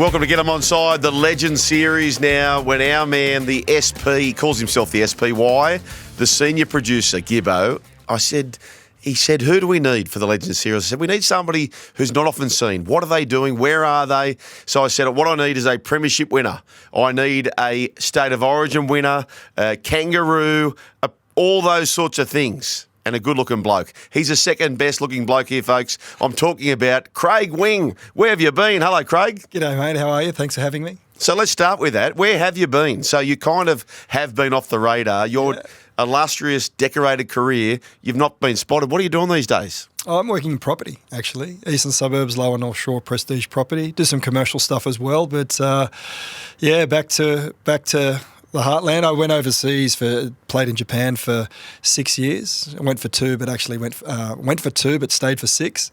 Welcome to Get 'em Onside, the Legend Series now, when our man, the SP, calls himself the SPY, the senior producer, Gibbo, he said, who do we need for the Legend Series? I said, we need somebody who's not often seen. What are they doing? Where are they? So I said, what I need is a premiership winner. I need a State of Origin winner, a kangaroo, all those sorts of things. And a good-looking bloke. He's the second best-looking bloke here, folks. I'm talking about Craig Wing. Where have you been? Hello, Craig. G'day, mate. How are you? Thanks for having me. So let's start with that. Where have you been? So you kind of have been off the radar. Your illustrious, decorated career, you've not been spotted. What are you doing these days? I'm working in property, actually. Eastern Suburbs, Lower North Shore, prestige property. Do some commercial stuff as well. But, back to the heartland. I went overseas played in Japan for 6 years. I went for two, but actually went for two, but stayed for 6.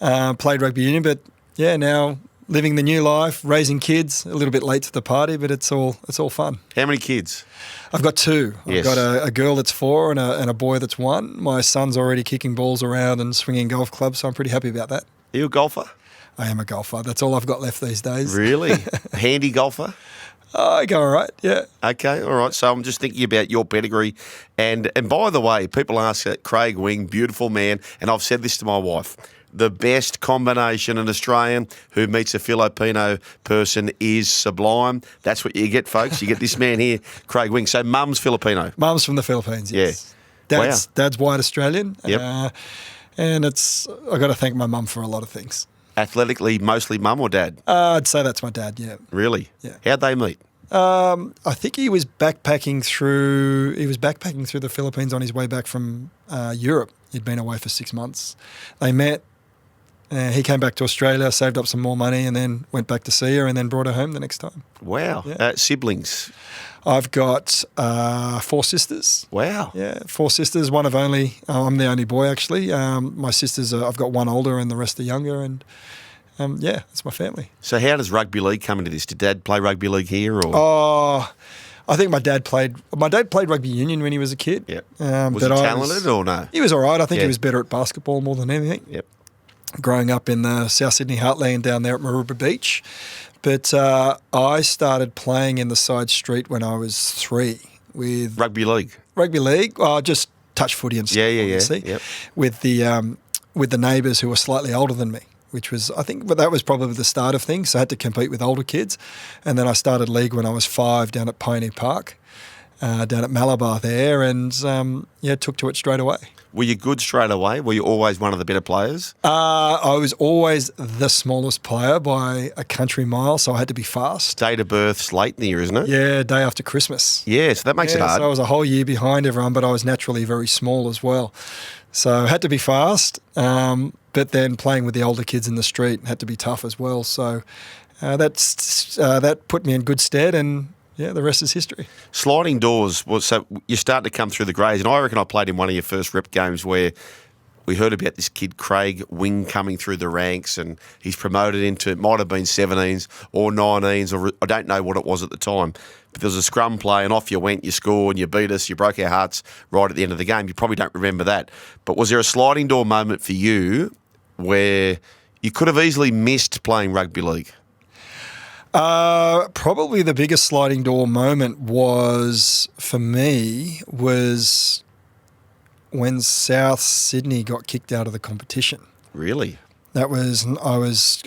Played rugby union, but now living the new life, raising kids. A little bit late to the party, but it's all fun. How many kids? I've got 2. Yes. I've got a girl that's 4 and a boy that's 1. My son's already kicking balls around and swinging golf clubs, so I'm pretty happy about that. Are you a golfer? I am a golfer. That's all I've got left these days. Really? Handy golfer? I go all right, yeah. Okay, all right. So I'm just thinking about your pedigree. And by the way, people ask Craig Wing, beautiful man, and I've said this to my wife, the best combination an Australian who meets a Filipino person is sublime. That's what you get, folks. You get this man here, Craig Wing. So mum's Filipino. Mum's from the Philippines, yes. Yeah. Dad's white Australian. Yep. And I've got to thank my mum for a lot of things. Athletically, mostly mum or dad? I'd say that's my dad, yeah. Really? Yeah. How'd they meet? I think he was backpacking through the Philippines on his way back from Europe. He'd been away for 6 months. They met. He came back to Australia, saved up some more money, and then went back to see her, and then brought her home the next time. Wow. Yeah. Siblings? I've got 4 sisters. Wow. Yeah, 4 sisters. One of only. I'm the only boy, actually. My sisters, I've got one older and the rest are younger, and that's my family. So how does rugby league come into this? Did Dad play rugby league here? Or? Oh, I think my dad played rugby union when he was a kid. Yep. Was he talented or no? He was all right. I think he was better at basketball more than anything. Yep. Growing up in the South Sydney heartland down there at Maroubra Beach. But I started playing in the side street when I was 3 with Rugby league? Rugby league. Just touch footy and stuff, obviously. Yep. With the neighbours who were slightly older than me, which was, I think, that was probably the start of things. So I had to compete with older kids. And then I started league when I was 5 down at Pioneer Park, down at Malabar there, and took to it straight away. Were you good straight away? Were you always one of the better players? I was always the smallest player by a country mile, so I had to be fast. Date of birth's late in the year, isn't it? Yeah, day after Christmas. Yeah, so that makes it hard. So I was a whole year behind everyone, but I was naturally very small as well. So I had to be fast, but then playing with the older kids in the street had to be tough as well. So that put me in good stead, and the rest is history. Sliding doors, so you start to come through the grades, and I reckon I played in one of your first rep games where we heard about this kid, Craig Wing, coming through the ranks, and he's promoted into, it might have been 17s or 19s, or I don't know what it was at the time, but there was a scrum play, and off you went, you scored, and you beat us, you broke our hearts right at the end of the game. You probably don't remember that. But was there a sliding door moment for you where you could have easily missed playing rugby league? Probably the biggest sliding door moment for me was when South Sydney got kicked out of the competition. Really? That was,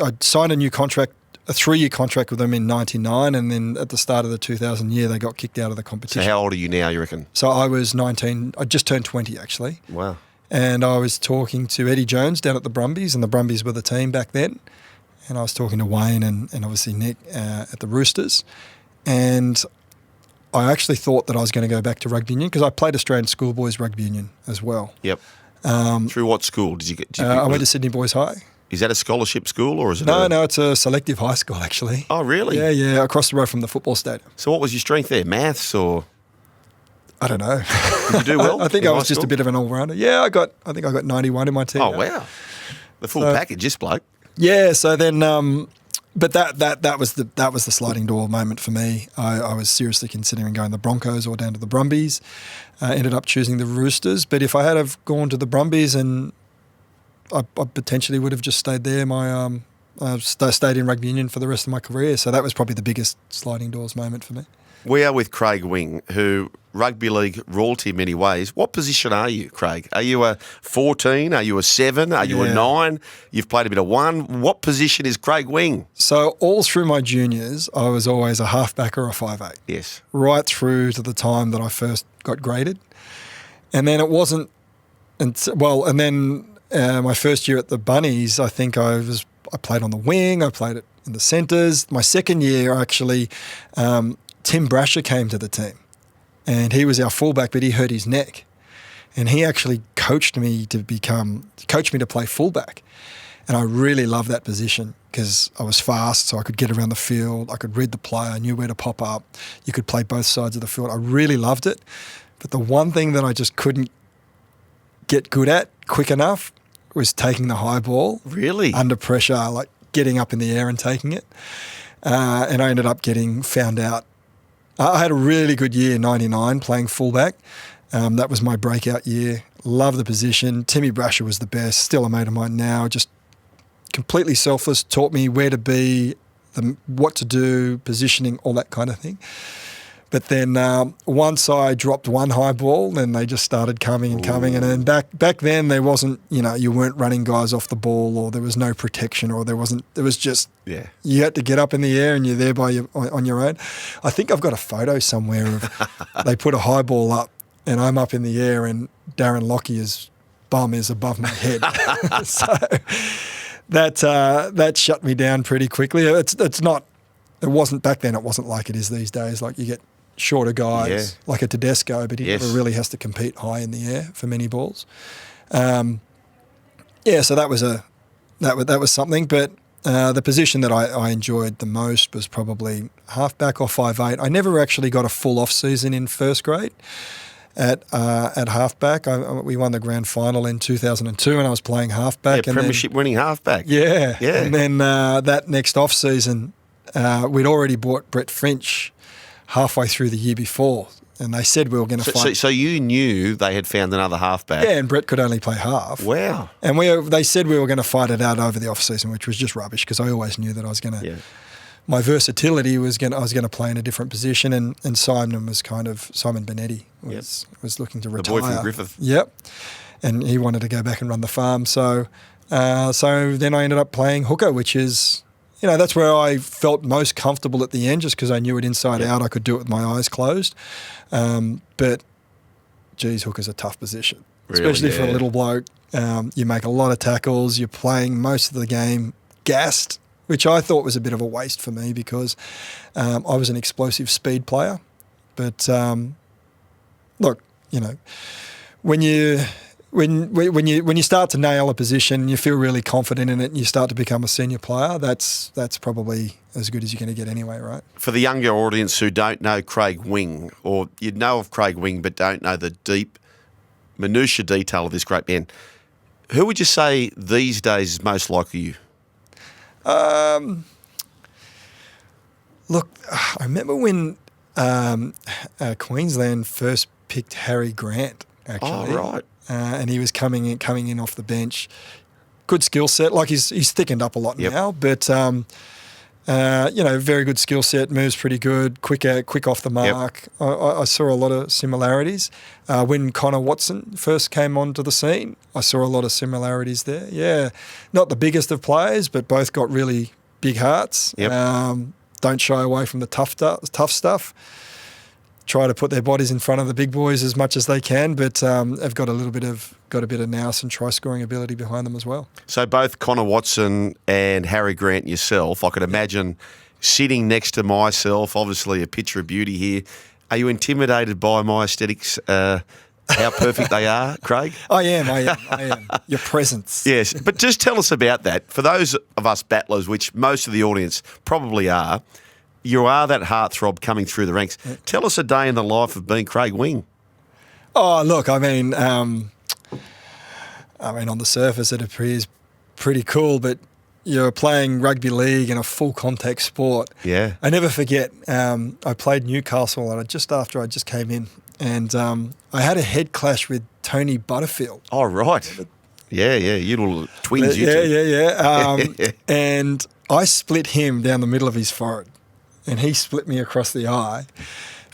I'd signed a 3-year contract with them in 99, and then at the start of the 2000 year, they got kicked out of the competition. So how old are you now, you reckon? So I was 19, I just turned 20 actually. Wow. And I was talking to Eddie Jones down at the Brumbies, and the Brumbies were the team back then. And I was talking to Wayne and obviously Nick at the Roosters. And I actually thought that I was going to go back to rugby union because I played Australian schoolboys rugby union as well. Yep. Through what school did you get? I went to Sydney Boys High. Is that a scholarship school or is it? No, it's a selective high school actually. Oh, really? Yeah, across the road from the football stadium. So what was your strength there? Maths or? I don't know. Did you do well? I think I was just a bit of an all-rounder. Yeah, I think I got 91 in my team. Oh, wow. The full package, this bloke. Yeah, so then, but that was the sliding door moment for me. I was seriously considering going to the Broncos or down to the Brumbies. Ended up choosing the Roosters. But if I had have gone to the Brumbies, and I potentially would have just stayed there my stayed in rugby union for the rest of my career. So that was probably the biggest sliding doors moment for me. We are with Craig Wing, who rugby league royalty in many ways. What position are you, Craig? Are you a 14? Are you a 7? Are you a 9? You've played a bit of 1. What position is Craig Wing? So all through my juniors, I was always a halfback or a 5'8". Yes. Right through to the time that I first got graded. And then it wasn't, and then my first year at the Bunnies, I think I played on the wing, I played it in the centres. My second year, actually, Tim Brasher came to the team, and he was our fullback, but he hurt his neck, and he actually coached me to play fullback, and I really loved that position because I was fast, so I could get around the field, I could read the play, I knew where to pop up, you could play both sides of the field. I really loved it, but the one thing that I just couldn't get good at quick enough was taking the high ball. Really? Under pressure, like getting up in the air and taking it, and I ended up getting found out. I had a really good year, 99, playing fullback. That was my breakout year. Love the position. Timmy Brasher was the best. Still a mate of mine now. Just completely selfless. Taught me where to be, what to do, positioning, all that kind of thing. But then once I dropped one high ball, then they just started coming. And then back then there wasn't, you weren't running guys off the ball, or there was no protection, or there was just, you had to get up in the air and you're there on your own. I think I've got a photo somewhere of they put a high ball up and I'm up in the air and Darren Lockyer's bum is above my head. So that shut me down pretty quickly. It wasn't back then. It wasn't like it is these days. Like you get shorter guys, like a Tedesco, but he never really has to compete high in the air for many balls. So that was something. But the position that I enjoyed the most was probably halfback or 5'8". I never actually got a full off season in first grade at halfback. We won the grand final in 2002, and I was playing halfback. Premiership winning halfback. Yeah. And then that next off season, we'd already bought Brett French halfway through the year before, and they said we were going to fight. So you knew they had found another halfback? Yeah, and Brett could only play half. Wow. And they said we were going to fight it out over the off season, which was just rubbish because I always knew that I was going to. Yeah. My versatility I was going to play in a different position, and Simon Benetti was looking to retire. The boy from Griffith. Yep, and he wanted to go back and run the farm. So then I ended up playing hooker, which is. That's where I felt most comfortable at the end, just because I knew it inside out. I could do it with my eyes closed. But, geez, hooker's a tough position, especially for a little bloke. You make a lot of tackles. You're playing most of the game gassed, which I thought was a bit of a waste for me because I was an explosive speed player. But, look, when you start to nail a position, you feel really confident in it, and you start to become a senior player, that's probably as good as you're going to get anyway, right? For the younger audience who don't know Craig Wing, or you know of Craig Wing but don't know the deep minutiae detail of this great man, who would you say these days is most like you? Look, I remember when Queensland first picked Harry Grant, actually. Oh, right. And he was coming in off the bench. Good skill set. Like he's thickened up a lot now, but very good skill set. Moves pretty good. Quick off the mark. Yep. I saw a lot of similarities. When Connor Watson first came onto the scene, I saw a lot of similarities there. Yeah, not the biggest of players, but both got really big hearts. Yep. Don't shy away from the tough stuff. Try to put their bodies in front of the big boys as much as they can, but have got a bit of nous and try scoring ability behind them as well. So both Connor Watson and Harry Grant yourself, I could imagine sitting next to myself, obviously a picture of beauty here. Are you intimidated by my aesthetics? How perfect they are, Craig? I am. Your presence. Yes, but just tell us about that. For those of us battlers, which most of the audience probably are, you are that heartthrob coming through the ranks. Tell us a day in the life of being Craig Wing. Oh, look, I mean, on the surface it appears pretty cool, but you're playing rugby league in a full contact sport. Yeah. I never forget, I played Newcastle just after I just came in, and I had a head clash with Tony Butterfield. Oh, right. Yeah, you little twins, you Yeah, two. And I split him down the middle of his forehead, and he split me across the eye.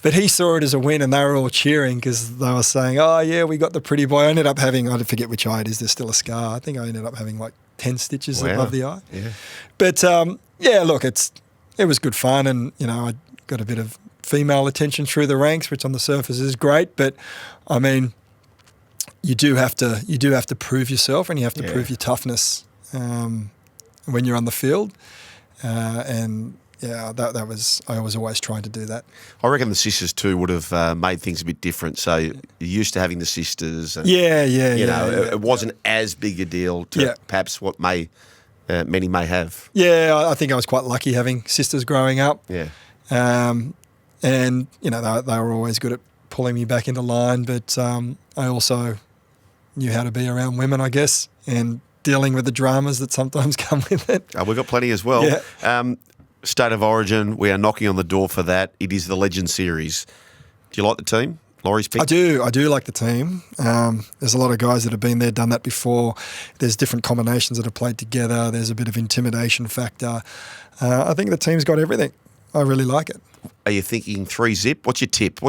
But he saw it as a win, and they were all cheering because they were saying, "Oh yeah, we got the pretty boy." I ended up having, I forget which eye it is. There's still a scar. I think I ended up having like 10 stitches above the eye. Yeah. But yeah, look, it was good fun, and I got a bit of female attention through the ranks, which on the surface is great. But I mean, you do have to prove yourself, and you have to prove your toughness when you're on the field, and. Yeah, that was. I was always trying to do that. I reckon the sisters too would have made things a bit different. So you're used to having the sisters. And, it wasn't as big a deal to perhaps what many may have. Yeah, I think I was quite lucky having sisters growing up. Yeah, and they were always good at pulling me back into line. But I also knew how to be around women, I guess, and dealing with the dramas that sometimes come with it. We've got plenty as well. Yeah. State of Origin, we are knocking on the door for that. It is the Legend Series. Do you like the team? Laurie's pick? I do like the team. There's a lot of guys that have been there, done that before. There's different combinations that have played together. There's a bit of intimidation factor. I think the team's got everything. I really like it. Are you thinking 3-zip? What's your tip?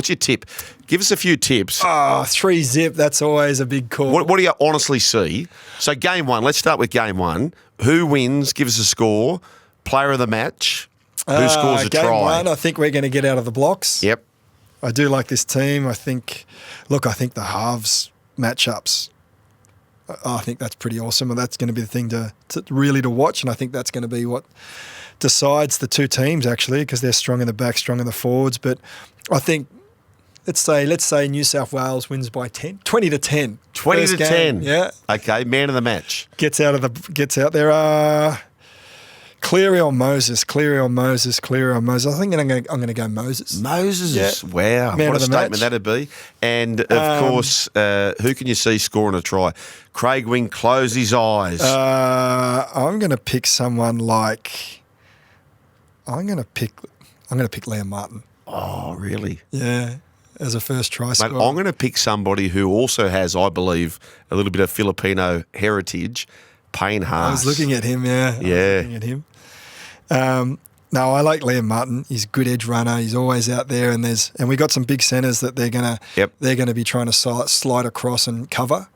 Give us a few tips. 3-zip, that's always a big call. What do you honestly see? So game one, let's start with game one. Who wins? Give us a score. Player of the match. Who scores a game try? One, I think we're going to get out of the blocks. Yep. I do like this team. I think the halves matchups, I think that's pretty awesome, and that's going to be the thing to really watch, and I think that's going to be what decides the two teams, actually, because they're strong in the back, strong in the forwards. But I think, let's say New South Wales wins by 10, 20-10. 20-10. Yeah. Okay, man of the match. Gets out there. Cleary or Moses. I think I'm going to go Moses. Moses, yeah. Wow, Man what a statement match. that'd be. And of course, who can you see scoring a try? Craig Wing closed his eyes. I'm going to pick someone like. I'm going to pick Liam Martin. Oh, really? Yeah, as a first try scorer. I'm going to pick somebody who also has, I believe, a little bit of Filipino heritage. Payne Haas. I was looking at him. Yeah. Looking at him. No, I like Liam Martin. He's a good edge runner. He's always out there, and we got some big centres that they're gonna be trying to slide across and cover.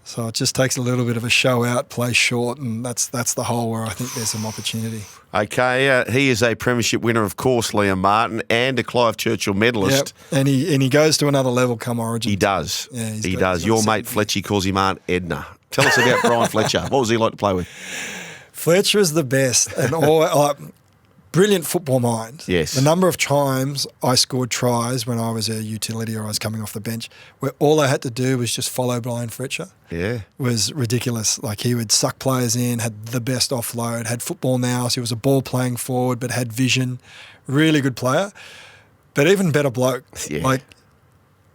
So it just takes a little bit of a show out, play short, and that's the hole where I think there's some opportunity. Okay, he is a premiership winner, of course, Liam Martin, and a Clive Churchill medalist. Yep. And he goes to another level come Origin. He does. Yeah, he does. Your mate Fletchy calls him Aunt Edna. Tell us about Brian Fletcher. What was he like to play with? Fletcher is the best, and brilliant football mind. Yes. The number of times I scored tries when I was a utility or I was coming off the bench, where all I had to do was just follow Brian Fletcher. Yeah. Was ridiculous. Like, he would suck players in, had the best offload, had football now, so he was a ball playing forward, but had vision. Really good player, but even better bloke. Yeah. Like,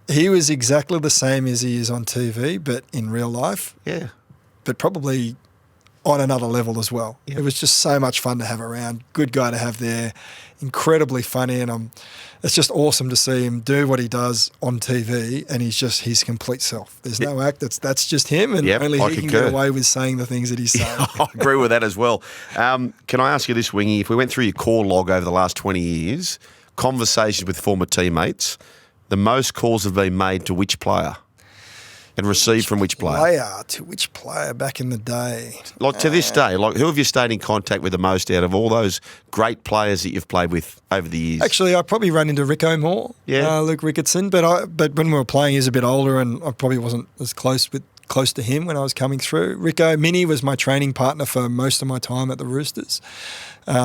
he was exactly the same as he is on TV, but in real life. Yeah. But probably on another level as well. Yep. It was just so much fun to have around. Good guy to have there. Incredibly funny, and it's just awesome to see him do what he does on TV, and he's just his complete self. There's no act. That's just him, and only he can get away with saying the things that he's saying. I agree with that as well. Can I ask you this, Wingy? If we went through your call log over the last 20 years, conversations with former teammates, the most calls have been made to which player? And received from which player? To which player back in the day? Like to this day, like who have you stayed in contact with the most out of all those great players that you've played with over the years? Actually, I probably run into Rico more, Luke Ricketson, but when we were playing, he was a bit older, and I probably wasn't as close to him when I was coming through. Rico, Minnie was my training partner for most of my time at the Roosters.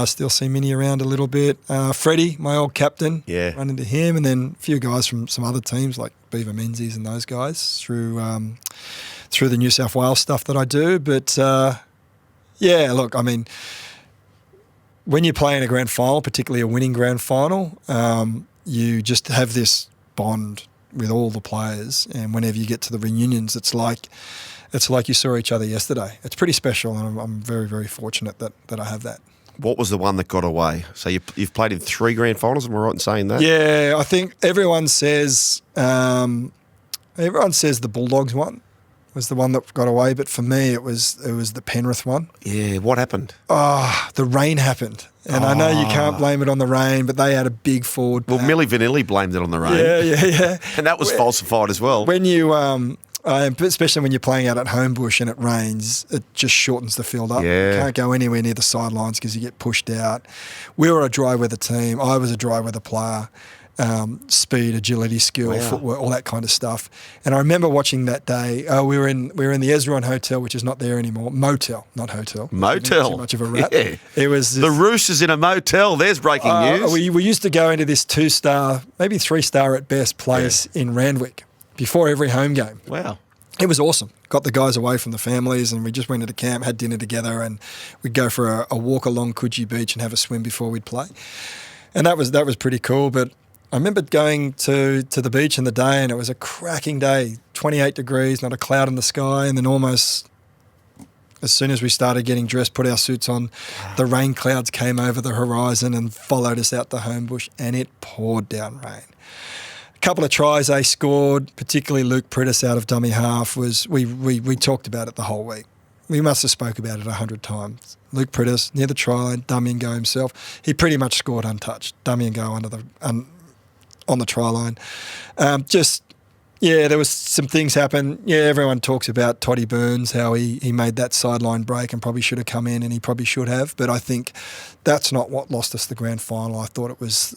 Still see Minnie around a little bit. Freddie, my old captain, run into him, and then a few guys from some other teams like Beaver Menzies and those guys through the New South Wales stuff that I do. But look, I mean, when you play in a grand final, particularly a winning grand final, you just have this bond with all the players, and whenever you get to the reunions, it's like you saw each other yesterday. It's pretty special, and I'm very, very fortunate that I have that. What was the one that got away? So you've played in 3 grand finals, am I right in saying that? Yeah, I think everyone says the Bulldogs won. was the one that got away, but for me it was the Penrith one. Yeah, what happened? Oh, the rain happened. And I know you can't blame it on the rain, but they had a big forward pack. Well, Milli Vanilli blamed it on the rain. Yeah. And that was falsified as well. When you, especially when you're playing out at Homebush and it rains, it just shortens the field up. Yeah. You can't go anywhere near the sidelines because you get pushed out. We were a dry weather team. I was a dry weather player. Speed, agility, skill, footwork, all that kind of stuff. And I remember watching that day. We were in the Ezron Hotel, which is not there anymore. Motel, not hotel. Motel. Too much of a rap. Yeah. It was the Roosters in a motel. There's breaking news. We used to go into this 2-star, maybe 3-star at best place in Randwick before every home game. Wow. It was awesome. Got the guys away from the families, and we just went to the camp, had dinner together, and we'd go for a walk along Coogee Beach and have a swim before we'd play. And that was pretty cool. But I remember going to the beach in the day, and it was a cracking day, 28 degrees, not a cloud in the sky, and then almost as soon as we started getting dressed, put our suits on, the rain clouds came over the horizon and followed us out to Homebush, and it poured down rain. A couple of tries they scored, particularly Luke Prittis out of dummy half, we talked about it the whole week. We must have spoke about it 100 times. Luke Prittis, near the try line, dummy and go himself. He pretty much scored untouched, dummy and go on the try line. There was some things happen. Yeah, everyone talks about Toddy Burns, how he made that sideline break and probably should have come in, and he probably should have. But I think that's not what lost us the grand final. I thought it was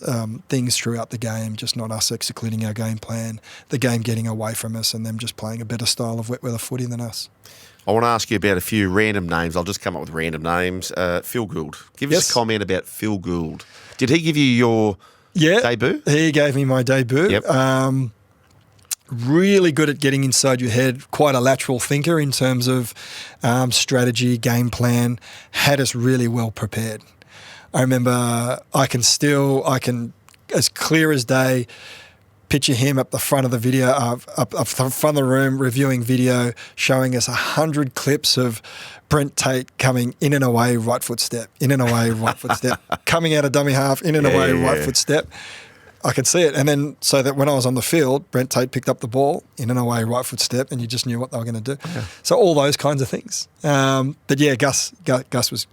things throughout the game, just not us executing our game plan, the game getting away from us, and them just playing a better style of wet weather footy than us. I want to ask you about a few random names. I'll just come up with random names. Phil Gould. Give us a comment about Phil Gould. Did he give you your debut? He gave me my debut. Yep. Really good at getting inside your head, quite a lateral thinker in terms of strategy, game plan, had us really well prepared. I remember I can, as clear as day, picture him up the front of the video, up the front of the room, reviewing video, showing us 100 clips of Brent Tate coming in and away, right foot step, in and away, right foot step, coming out of dummy half, in and away, right foot step. I could see it. And then so that when I was on the field, Brent Tate picked up the ball, in and away, right foot step, and you just knew what they were going to do. Yeah. So all those kinds of things. But yeah, Gus was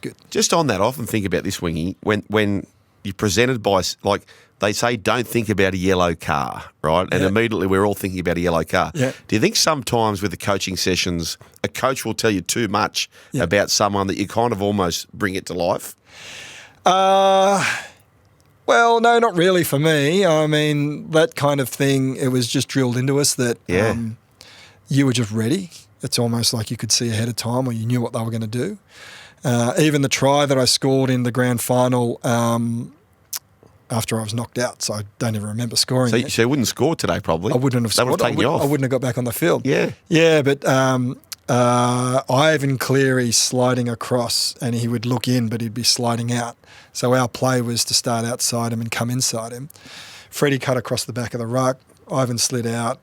good. Just on that, I often think about this, Wingy, when you're presented by, like, they say don't think about a yellow car, right? And immediately we're all thinking about a yellow car. Yeah. Do you think sometimes with the coaching sessions, a coach will tell you too much about someone that you kind of almost bring it to life? Well, no, not really for me. I mean, that kind of thing, it was just drilled into us that you were just ready. It's almost like you could see ahead of time, or you knew what they were going to do. Even the try that I scored in the grand final after I was knocked out, so I don't even remember scoring it. So you wouldn't score today, probably? I wouldn't have scored. They would have taken you off. I wouldn't have got back on the field. Yeah. Yeah, but Ivan Cleary sliding across, and he would look in, but he'd be sliding out. So our play was to start outside him and come inside him. Freddie cut across the back of the ruck. Ivan slid out.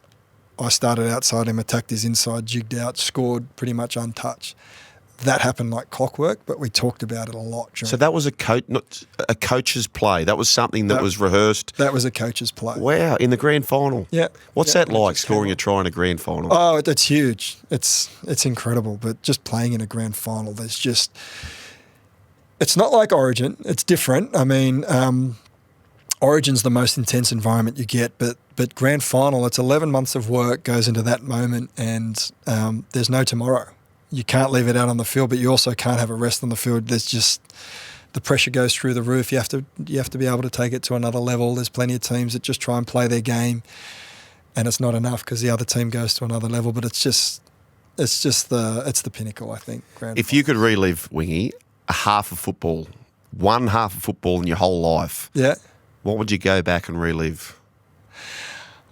I started outside him, attacked his inside, jigged out, scored pretty much untouched. That happened like clockwork, but we talked about it a lot. So that was a coach's play. That was something that was rehearsed. That was a coach's play. Wow, in the grand final. Yeah. What's that like, scoring a try in a grand final? Oh, it's huge. It's incredible. But just playing in a grand final, it's not like Origin. It's different. I mean, Origin's the most intense environment you get, but grand final, it's 11 months of work goes into that moment, and there's no tomorrow. You can't leave it out on the field, but you also can't have a rest on the field. There's just the pressure goes through the roof. You have to be able to take it to another level. There's plenty of teams that just try and play their game, and it's not enough because the other team goes to another level. But it's the pinnacle, I think. If you could relive, Wingy, one half of football in your whole life, what would you go back and relive?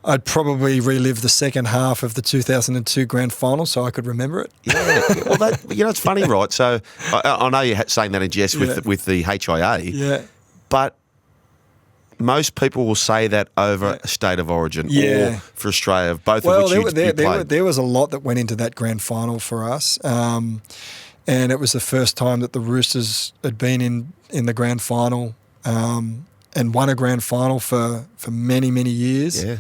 I'd probably relive the second half of the 2002 grand final so I could remember it. Yeah. Well, it's funny, right? So I know you're saying that in jest with the HIA. Yeah. But most people will say that over a State of Origin or for Australia, both of which you played. There was a lot that went into that grand final for us. And it was the first time that the Roosters had been in the grand final and won a grand final for many, many years. Yeah.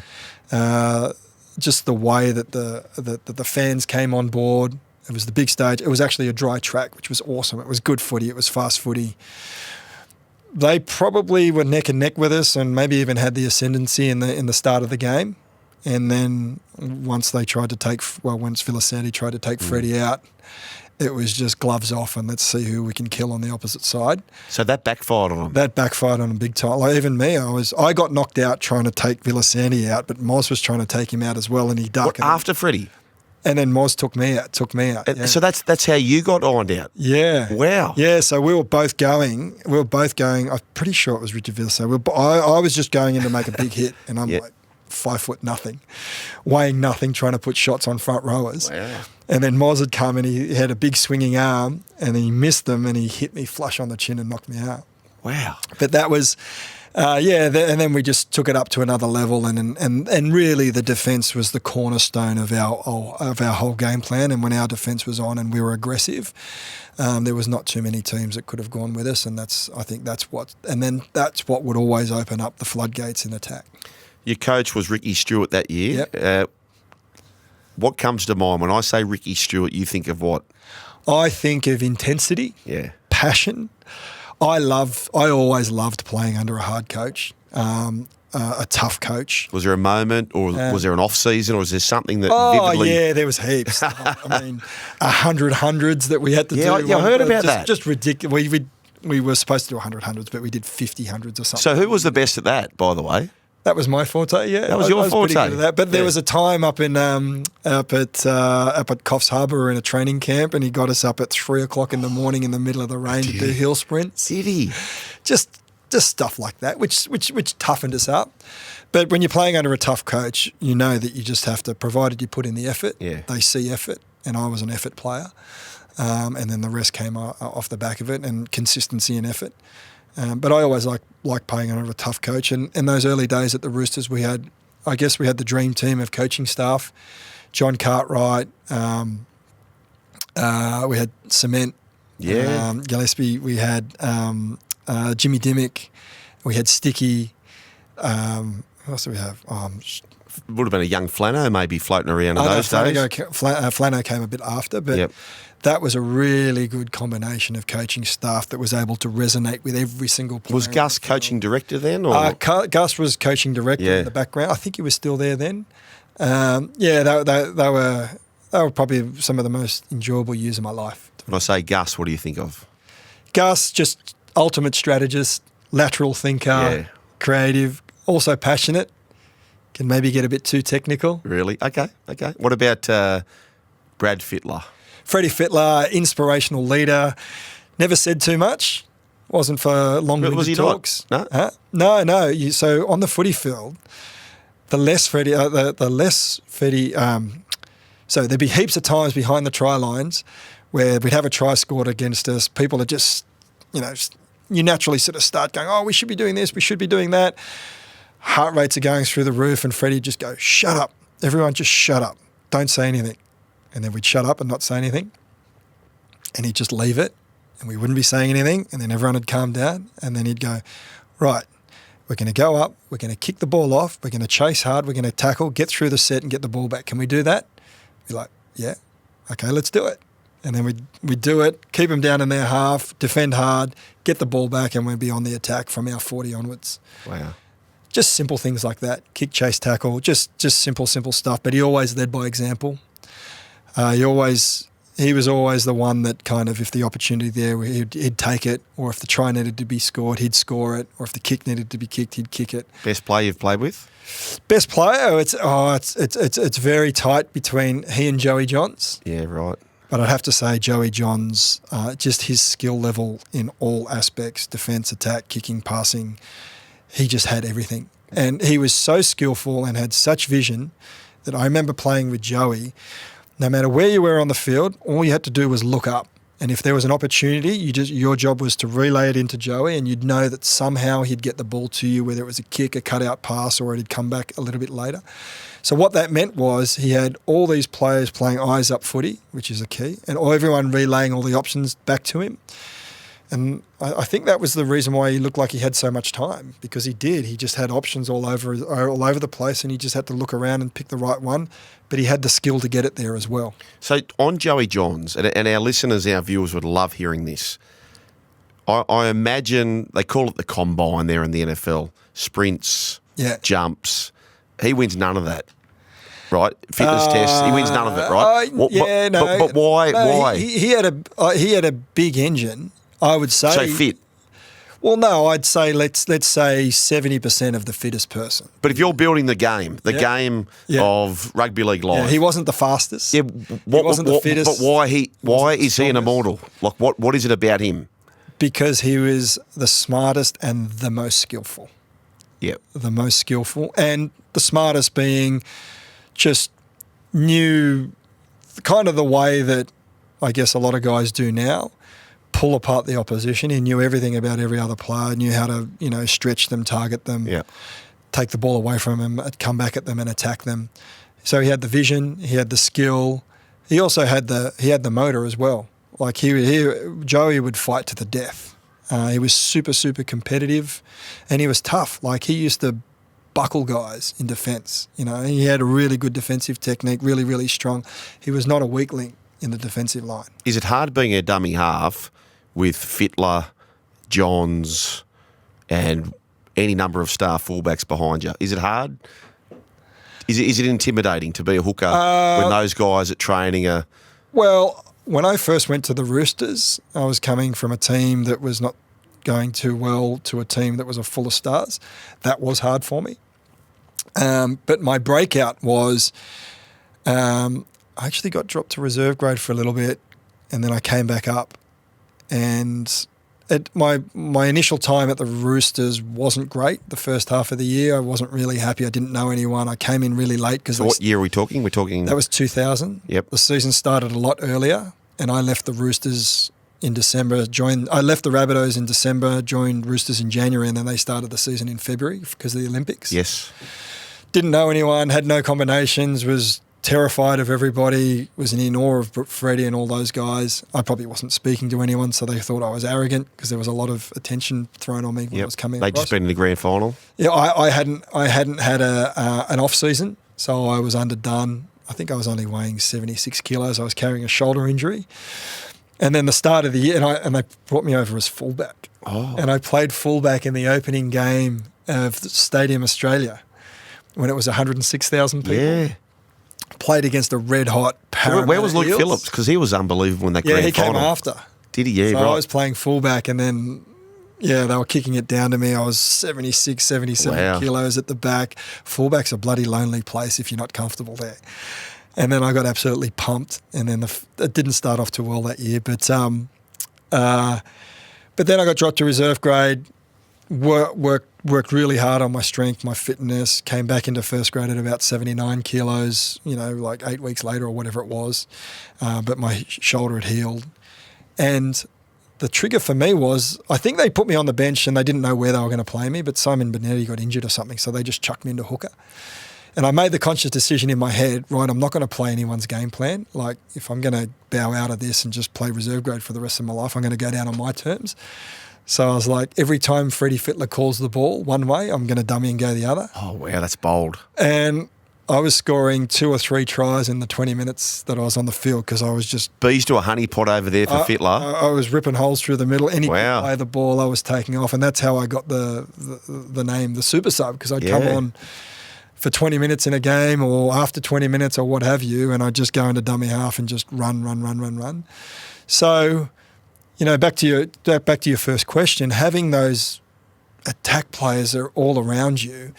just the way that the fans came on board. It was the big stage. It was actually a dry track, which was awesome. It was good footy. It was fast footy. They probably were neck and neck with us, and maybe even had the ascendancy in the start of the game. And then once Versatility tried to take Freddie out, it was just gloves off and let's see who we can kill on the opposite side. So that backfired on him. That backfired on him big time. Like even me, I got knocked out trying to take Versatility out, but Moz was trying to take him out as well, and he ducked. After Freddie? And then Moz took me out. Yeah. So that's how you got ironed out? Yeah. Wow. Yeah, so we were both going. I'm pretty sure it was Richard Versatility. I was just going in to make a big hit, and I'm like 5 foot nothing, weighing nothing, trying to put shots on front rowers. Wow. And then Moz had come and he had a big swinging arm and he missed them and he hit me flush on the chin and knocked me out. Wow. But that was, and then we just took it up to another level and really the defence was the cornerstone of our whole game plan. And when our defence was on and we were aggressive, there was not too many teams that could have gone with us, and that's what would always open up the floodgates in attack. Your coach was Ricky Stewart that year. Yep. What comes to mind when I say Ricky Stewart? You think of what? I think of intensity, passion. I always loved playing under a hard coach, a tough coach. Was there a moment, or was there an off season, or was there something that vividly? Oh yeah, there was heaps. I mean, 100 hundreds that we had to do. Yeah, I heard about that. Just ridiculous. We were supposed to do 100 hundreds, but we did 50 hundreds or something. So who was the best at that, by the way? That was my forte, yeah. That was your forte. Pretty good at that. But there was a time up at Coffs Harbour in a training camp, and he got us up at 3 o'clock in the morning in the middle of the rain to do hill sprints. Did he? Just stuff like that, which toughened us up. But when you're playing under a tough coach, you know that you just have to, provided you put in the effort, they see effort, and I was an effort player. And then the rest came off the back of it, and consistency and effort. But I always like playing under a tough coach. And in those early days at the Roosters, we had the dream team of coaching staff. John Cartwright, we had Cement, Gillespie, we had Jimmy Dimmick, we had Sticky. Who else do we have? Would have been a young Flano maybe floating around in those days. Flano came a bit after, but that was a really good combination of coaching staff that was able to resonate with every single player. Was Gus coaching director then? Or? Gus was coaching director in the background. I think he was still there then. They were probably some of the most enjoyable years of my life. When I say Gus, what do you think of? Gus, just ultimate strategist, lateral thinker, creative, also passionate. Can maybe get a bit too technical. Really? Okay. What about Brad Fittler? Freddie Fittler, inspirational leader, never said too much. Wasn't for long-winded talks. Not? No. No. So on the footy field, so there'd be heaps of times behind the try lines where we'd have a try scored against us. People are just, you naturally sort of start going, oh, we should be doing this, we should be doing that. Heart rates are going through the roof, and Freddie just go, shut up. Everyone just shut up. Don't say anything. And then we'd shut up and not say anything. And he'd just leave it, and we wouldn't be saying anything, and then everyone would calm down, and then he'd go, right, we're going to go up, we're going to kick the ball off, we're going to chase hard, we're going to tackle, get through the set and get the ball back. Can we do that? Be like, yeah, okay, let's do it. And then we'd do it, keep them down in their half, defend hard, get the ball back, and we'd be on the attack from our 40 onwards. Wow. Just simple things like that. Kick, chase, tackle, just simple stuff. But he always led by example. He was always the one that kind of, if the opportunity there, he'd take it, or if the try needed to be scored, he'd score it, or if the kick needed to be kicked, he'd kick it. Best player you've played with? Best player? It's very tight between he and Joey Johns. Yeah, right. But I'd have to say Joey Johns, just his skill level in all aspects, defence, attack, kicking, passing, he just had everything. And he was so skillful and had such vision that I remember playing with Joey. No matter where you were on the field, all you had to do was look up. And if there was an opportunity, your job was to relay it into Joey, and you'd know that somehow he'd get the ball to you, whether it was a kick, a cutout pass, or it'd come back a little bit later. So what that meant was he had all these players playing eyes up footy, which is a key, and everyone relaying all the options back to him. And I think that was the reason why he looked like he had so much time, because he did. He just had options all over the place, and he just had to look around and pick the right one. But he had the skill to get it there as well. So on Joey Johns, and our listeners, our viewers would love hearing this. I imagine they call it the combine there in the NFL. Sprints, jumps. He wins none of that, right? Fitness tests. He wins none of it, right? But why? No, why? He had a big engine, I would say. So fit. Well, no, I'd say let's say 70% of the fittest person. But if you're building the game of rugby league life, he wasn't the fastest. Yeah, he wasn't the fittest. But why is he an immortal? Like, what is it about him? Because he was the smartest and the most skillful. Yeah, the most skillful, and the smartest being just knew kind of the way that I guess a lot of guys do now. Pull apart the opposition. He knew everything about every other player, knew how to, stretch them, target them, take the ball away from them, come back at them and attack them. So he had the vision, he had the skill. He also had the motor as well. Like Joey would fight to the death. He was super, super competitive, and he was tough. Like, he used to buckle guys in defence. He had a really good defensive technique, really, really strong. He was not a weakling in the defensive line. Is it hard being a dummy half with Fittler, Johns, and any number of star fullbacks behind you? Is it hard? Is it intimidating to be a hooker when those guys at training are... Well, when I first went to the Roosters, I was coming from a team that was not going too well to a team that was full of stars. That was hard for me. But my breakout was... I actually got dropped to reserve grade for a little bit, and then I came back up. And my initial time at the Roosters wasn't great. The first half of the year, I wasn't really happy. I didn't know anyone. I came in really late because. So what year are we talking? We're talking. That was 2000. Yep. The season started a lot earlier, and I left the Roosters in December. I left the Rabbitohs in December, joined Roosters in January, and then they started the season in February because of the Olympics. Yes. Didn't know anyone, had no combinations, was terrified of everybody, was in awe of Freddie and all those guys. I probably wasn't speaking to anyone, so they thought I was arrogant because there was a lot of attention thrown on me when I was coming across. They'd just been in the grand final? Yeah, I hadn't had an off season, so I was underdone. I think I was only weighing 76 kilos. I was carrying a shoulder injury. And then the start of the year, and they brought me over as fullback. Oh. And I played fullback in the opening game of Stadium Australia when it was 106,000 people. Yeah. Played against a red-hot Parramatta Where was Luke Eels. Phillips? Because he was unbelievable in that grand final. Yeah, he came after. Did he? Yeah, so right. I was playing fullback, and then, they were kicking it down to me. I was 76, 77 kilos at the back. Fullback's a bloody lonely place if you're not comfortable there. And then I got absolutely pumped, and then it didn't start off too well that year. But then I got dropped to reserve grade, worked really hard on my strength, my fitness, came back into first grade at about 79 kilos, like 8 weeks later or whatever it was. But my shoulder had healed. And the trigger for me was, I think they put me on the bench and they didn't know where they were going to play me, but Simon Benetti got injured or something, so they just chucked me into hooker. And I made the conscious decision in my head, right, I'm not going to play anyone's game plan. Like, if I'm going to bow out of this and just play reserve grade for the rest of my life, I'm going to go down on my terms. So I was like, every time Freddie Fittler calls the ball one way, I'm going to dummy and go the other. Oh, wow, that's bold. And I was scoring 2 or 3 tries in the 20 minutes that I was on the field because I was just... Bees to a honeypot over there for Fittler. I was ripping holes through the middle. Any play the ball, I was taking off. And that's how I got the name, the Super Sub, because I'd come on for 20 minutes in a game or after 20 minutes or what have you, and I'd just go into dummy half and just run. So... back to your first question, having those attack players are all around you,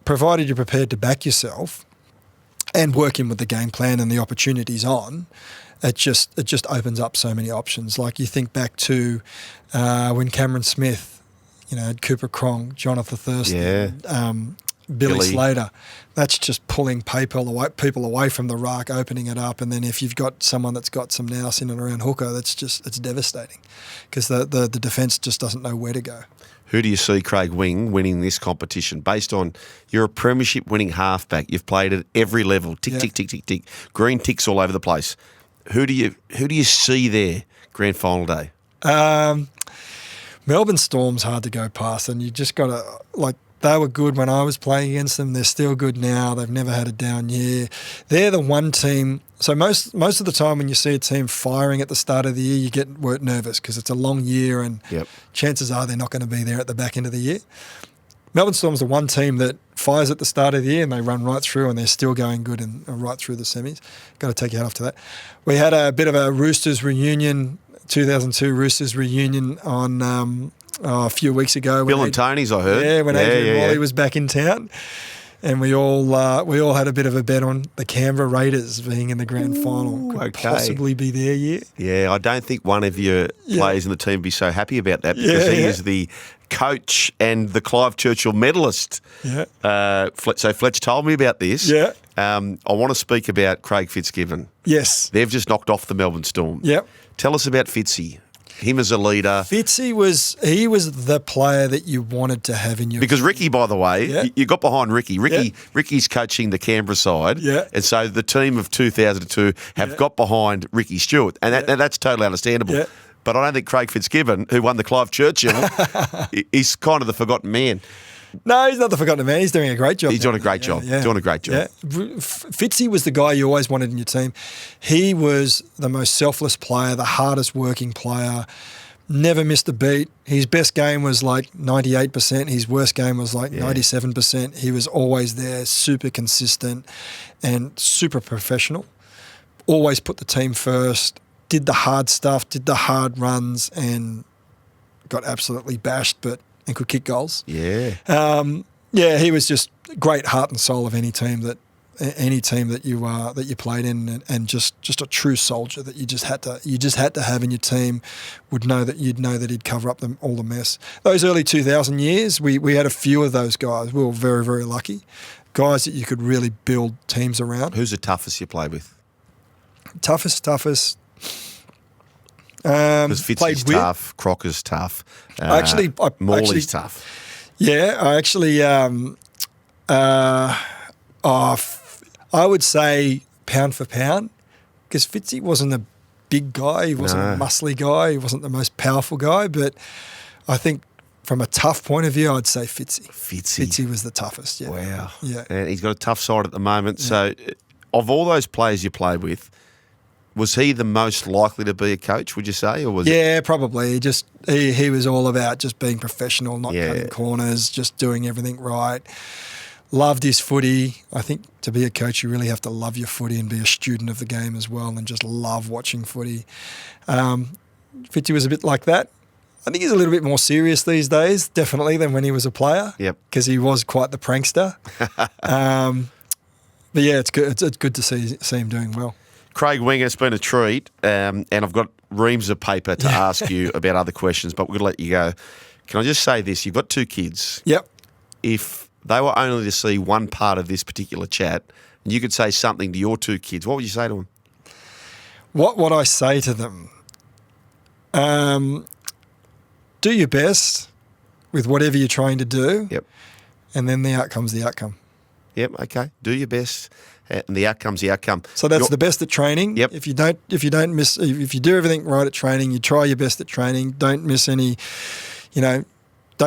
provided you're prepared to back yourself and work in with the game plan and the opportunities on, it just opens up so many options. Like, you think back to when Cameron Smith, had Cooper Cronk, Jonathan Thurston, Billy Slater. That's just pulling people away from the ruck, opening it up, and then if you've got someone that's got some nous in and around hooker, it's devastating because the defence just doesn't know where to go. Who do you see, Craig Wing, winning this competition based on you're a premiership winning halfback? You've played at every level. Tick, tick, tick, tick, tick. Green ticks all over the place. Who do you see there grand final day? Melbourne Storm's hard to go past, and you just got to, they were good when I was playing against them. They're still good now. They've never had a down year. They're the one team. So most of the time when you see a team firing at the start of the year, you get nervous because it's a long year and chances are they're not going to be there at the back end of the year. Melbourne Storm's the one team that fires at the start of the year and they run right through and they're still going good and right through the semis. Got to take your hat off to that. We had a bit of a Roosters reunion, 2002 Roosters reunion on a few weeks ago. Bill and Tony's, I heard. Yeah, when Adrian Morley was back in town. And we all had a bit of a bet on the Canberra Raiders being in the grand final. Could possibly be their year. Yeah, I don't think one of your players in the team would be so happy about that because he is the coach and the Clive Churchill medalist. Yeah. So Fletch told me about this. Yeah. I want to speak about Craig Fitzgibbon. Yes. They've just knocked off the Melbourne Storm. Yep. Tell us about Fitzy. Him as a leader. Fitzy was the player that you wanted to have in your because team. Ricky, by the way, you got behind Ricky. Ricky's coaching the Canberra side, and so the team of 2002 have got behind Ricky Stewart, and that's totally understandable. Yeah. But I don't think Craig Fitzgibbon, who won the Clive Churchill, is kind of the forgotten man. No, he's not the forgotten man. He's doing a great job. He's doing a great job. Yeah. Doing a great job. Yeah. Fitzy was the guy you always wanted in your team. He was the most selfless player, the hardest working player, never missed a beat. His best game was like 98%. His worst game was like 97%. He was always there, super consistent and super professional. Always put the team first, did the hard stuff, did the hard runs and got absolutely bashed, and could kick goals. Yeah. He was just great heart and soul of any team that you played in, and just a true soldier that you just had to have in your team. You'd know that he'd cover up all the mess. Those early 2000 years, we had a few of those guys. We were very, very lucky. Guys that you could really build teams around. Who's the toughest you played with? Toughest. Because Fitzy's tough, Crocker's tough. Morley's tough. Yeah, I would say pound for pound, because Fitzy wasn't a big guy, he wasn't a muscly guy, he wasn't the most powerful guy, but I think from a tough point of view, I'd say Fitzy. Fitzy was the toughest. Yeah. Wow. Yeah, and he's got a tough side at the moment. Yeah. So, of all those players you played with, was he the most likely to be a coach, would you say? Or was probably. He was all about just being professional, not cutting corners, just doing everything right. Loved his footy. I think to be a coach, you really have to love your footy and be a student of the game as well and just love watching footy. Fitzy was a bit like that. I think he's a little bit more serious these days, definitely, than when he was a player. Yep. Because he was quite the prankster. But yeah, it's good. It's good to see him doing well. Craig Winger, it's been a treat, and I've got reams of paper to ask you about other questions, but we're going to let you go. Can I just say this? You've got 2 kids. Yep. If they were only to see one part of this particular chat, and you could say something to your 2 kids, what would you say to them? What would I say to them? Do your best with whatever you're trying to do. Yep. And then the outcome's the outcome. Yep, okay. Do your best. And the outcome's the outcome. So that's the best at training. Yep. If you do everything right at training, you try your best at training. Don't miss any, don't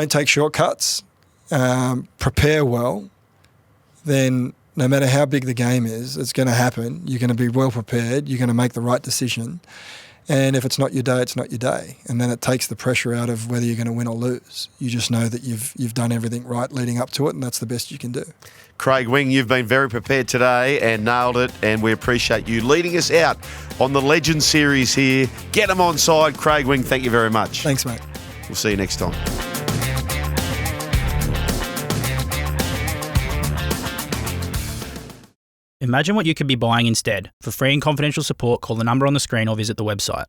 take shortcuts. Prepare well. Then no matter how big the game is, it's going to happen. You're going to be well prepared. You're going to make the right decision. And if it's not your day, it's not your day. And then it takes the pressure out of whether you're going to win or lose. You just know that you've done everything right leading up to it, and that's the best you can do. Craig Wing, you've been very prepared today and nailed it, and we appreciate you leading us out on the Legend Series here. Get them onside. Craig Wing, thank you very much. Thanks, mate. We'll see you next time. Imagine what you could be buying instead. For free and confidential support, call the number on the screen or visit the website.